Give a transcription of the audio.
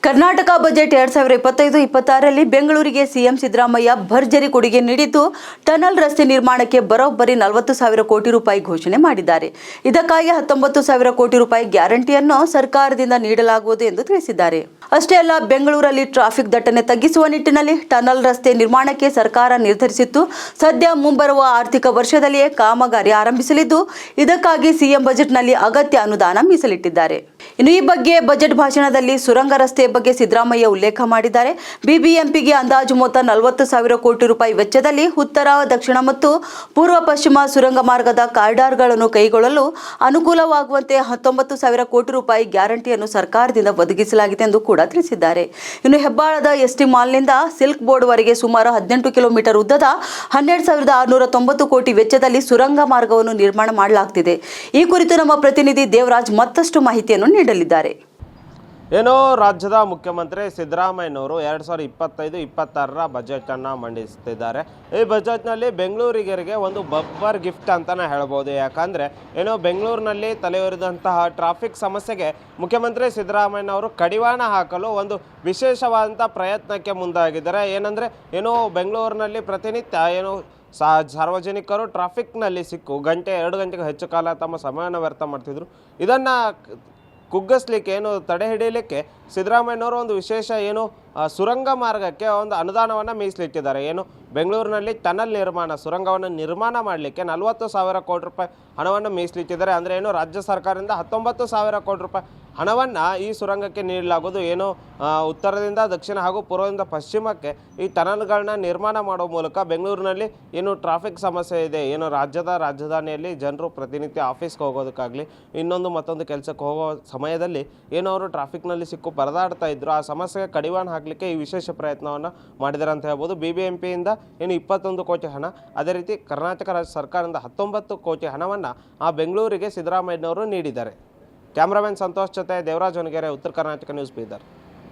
Karnataka budget 2025-26ರಲ್ಲಿ ಬೆಂಗಳೂರಿಗೆ CM Siddaramaiah ಭರ್ಜರಿ ಕೊಡುಗೆ ನೀಡಿದ್ದು ಟನಲ್ ರಸ್ತೆ ನಿರ್ಮಾಣಕ್ಕೆ ಬರೋಬ್ಬರಿ 40,000 ಕೋಟಿ ರೂಪಾಯಿ ಘೋಷಣೆ ಮಾಡಿದ್ದಾರೆ. ಇದಕ್ಕಾಗಿ 19,000 ಕೋಟಿ ರೂಪಾಯಿ ಗ್ಯಾರಂಟಿಯನ್ನು ಸರ್ಕಾರದಿಂದ ನೀಡಲಾಗುವುದು ಎಂದು ತಿಳಿಸಿದ್ದಾರೆ. ಅಷ್ಟೇ ಅಲ್ಲ, ಬೆಂಗಳೂರಲ್ಲಿ ಟ್ರಾಫಿಕ್ ದಟ್ಟಣೆ ತಗ್ಗಿಸುವ ನಿಟ್ಟಿನಲ್ಲಿ ಟನಲ್ ರಸ್ತೆ ನಿರ್ಮಾಣಕ್ಕೆ ಸರ್ಕಾರ ನಿರ್ಧರಿಸಿತ್ತು. ಸದ್ಯ ಮುಂಬರುವ ಆರ್ಥಿಕ ವರ್ಷದಲ್ಲಿಯೇ ಕಾಮಗಾರಿ ಆರಂಭಿಸಲಿದ್ದು, ಇದಕ್ಕಾಗಿ ಸಿಎಂ ಬಜೆಟ್ನಲ್ಲಿ ಅಗತ್ಯ ಅನುದಾನ ಮೀಸಲಿಟ್ಟಿದ್ದಾರೆ. ಇನ್ನು ಈ ಬಗ್ಗೆ ಬಜೆಟ್ ಭಾಷಣದಲ್ಲಿ ಸುರಂಗ ರಸ್ತೆ ಬಗ್ಗೆ ಸಿದ್ದರಾಮಯ್ಯ ಉಲ್ಲೇಖ ಮಾಡಿದ್ದಾರೆ. ಬಿಬಿಎಂಪಿಗೆ ಅಂದಾಜು ಮೊತ್ತ 40,000 ಕೋಟಿ ರೂಪಾಯಿ ವೆಚ್ಚದಲ್ಲಿ ಉತ್ತರ, ದಕ್ಷಿಣ ಮತ್ತು ಪೂರ್ವ ಪಶ್ಚಿಮ ಸುರಂಗ ಮಾರ್ಗದ ಕಾರಿಡಾರ್ಗಳನ್ನು ಕೈಗೊಳ್ಳಲು ಅನುಕೂಲವಾಗುವಂತೆ 19,000 ಕೋಟಿ ರೂಪಾಯಿ ಗ್ಯಾರಂಟಿಯನ್ನು ಸರ್ಕಾರದಿಂದ ಒದಗಿಸಲಾಗಿದೆ ಎಂದು ಕೂಡ ತಿಳಿಸಿದ್ದಾರೆ. ಇನ್ನು ಹೆಬ್ಬಾಳದ ಎಸ್ಟಿ ಮಾಲ್ನಿಂದ ಸಿಲ್ಕ್ ಬೋರ್ಡ್ವರೆಗೆ ಸುಮಾರು 18 ಕಿಲೋಮೀಟರ್ ಉದ್ದದ 12,690 ಕೋಟಿ ವೆಚ್ಚದಲ್ಲಿ ಸುರಂಗ ಮಾರ್ಗವನ್ನು ನಿರ್ಮಾಣ ಮಾಡಲಾಗುತ್ತಿದೆ. ಈ ಕುರಿತು ನಮ್ಮ ಪ್ರತಿನಿಧಿ ದೇವರಾಜ್ ಮತ್ತಷ್ಟು ಮಾಹಿತಿಯನ್ನು ನೀಡಲಿದ್ದಾರೆ. ರಾಜ್ಯದ ಮುಖ್ಯಮಂತ್ರಿ ಸಿದ್ದರಾಮಯ್ಯನವರು 2025-26ರ ಬಜೆಟನ್ನು ಮಂಡಿಸುತ್ತಿದ್ದಾರೆ. ಈ ಬಜೆಟ್ನಲ್ಲಿ ಬೆಂಗಳೂರಿಗರಿಗೆ ಒಂದು ಬಬ್ಬರ್ ಗಿಫ್ಟ್ ಅಂತಲೇ ಹೇಳ್ಬೋದು. ಯಾಕಂದರೆ ಬೆಂಗಳೂರಿನಲ್ಲಿ ತಲೆಯೊರಿದಂತಹ ಟ್ರಾಫಿಕ್ ಸಮಸ್ಯೆಗೆ ಮುಖ್ಯಮಂತ್ರಿ ಸಿದ್ದರಾಮಯ್ಯನವರು ಕಡಿವಾಣ ಹಾಕಲು ಒಂದು ವಿಶೇಷವಾದಂಥ ಪ್ರಯತ್ನಕ್ಕೆ ಮುಂದಾಗಿದ್ದಾರೆ. ಬೆಂಗಳೂರಿನಲ್ಲಿ ಪ್ರತಿನಿತ್ಯ ಸಾರ್ವಜನಿಕರು ಟ್ರಾಫಿಕ್ನಲ್ಲಿ ಸಿಕ್ಕು 1-2 ಗಂಟೆಗೆ ಹೆಚ್ಚು ಕಾಲ ತಮ್ಮ ಸಮಯವನ್ನು ವ್ಯರ್ಥ ಮಾಡ್ತಿದ್ರು. ಇದನ್ನು ಕುಗ್ಗಿಸ್ಲಿಕ್ಕೆ ತಡೆ ಹಿಡಿಯಲಿಕ್ಕೆ ಸಿದ್ದರಾಮಯ್ಯನವರು ಒಂದು ವಿಶೇಷ ಸುರಂಗ ಮಾರ್ಗಕ್ಕೆ ಒಂದು ಅನುದಾನವನ್ನು ಮೀಸಲಿಟ್ಟಿದ್ದಾರೆ. ಬೆಂಗಳೂರಿನಲ್ಲಿ ಟನಲ್ ಸುರಂಗವನ್ನು ನಿರ್ಮಾಣ ಮಾಡಲಿಕ್ಕೆ 40,000 ಕೋಟಿ ರೂಪಾಯಿ ಹಣವನ್ನು ಮೀಸಲಿಟ್ಟಿದ್ದಾರೆ. ಅಂದರೆ ರಾಜ್ಯ ಸರ್ಕಾರದಿಂದ 19,000 ಕೋಟಿ ರೂಪಾಯಿ ಹಣವನ್ನು ಈ ಸುರಂಗಕ್ಕೆ ನೀಡಲಾಗುವುದು. ಉತ್ತರದಿಂದ ದಕ್ಷಿಣ ಹಾಗೂ ಪೂರ್ವದಿಂದ ಪಶ್ಚಿಮಕ್ಕೆ ಈ ಟನಲ್ಗಳನ್ನ ನಿರ್ಮಾಣ ಮಾಡುವ ಮೂಲಕ ಬೆಂಗಳೂರಿನಲ್ಲಿ ಟ್ರಾಫಿಕ್ ಸಮಸ್ಯೆ ಇದೆ, ರಾಜ್ಯದ ರಾಜಧಾನಿಯಲ್ಲಿ ಜನರು ಪ್ರತಿನಿತ್ಯ ಆಫೀಸ್ಗೆ ಹೋಗೋದಕ್ಕಾಗಲಿ ಮತ್ತೊಂದು ಕೆಲಸಕ್ಕೆ ಹೋಗೋ ಸಮಯದಲ್ಲಿ ಅವರು ಟ್ರಾಫಿಕ್ನಲ್ಲಿ ಸಿಕ್ಕು ಪರದಾಡ್ತಾ ಇದ್ರು. ಆ ಸಮಸ್ಯೆಗೆ ಕಡಿವಾಣ ಹಾಕಲಿಕ್ಕೆ ಈ ವಿಶೇಷ ಪ್ರಯತ್ನವನ್ನು ಮಾಡಿದ್ದಾರೆ ಅಂತ ಹೇಳ್ಬೋದು. BBMPಯಿಂದ 21 ಕೋಟಿ ಹಣ, ಅದೇ ರೀತಿ ಕರ್ನಾಟಕ ರಾಜ್ಯ ಸರ್ಕಾರದಿಂದ 19 ಕೋಟಿ ಹಣವನ್ನು ಆ ಬೆಂಗಳೂರಿಗೆ ಸಿದ್ದರಾಮಯ್ಯನವರು ನೀಡಿದ್ದಾರೆ. ಕ್ಯಾಮ್ರಾಮನ್ ಸಂತೋಷ್ ಜೊತೆ ದೇವರಾಜ್ ಹೊನಗೆರೆ, ಉತ್ತರ ಕರ್ನಾಟಕ ನ್ಯೂಸ್ ಬೀದರ್.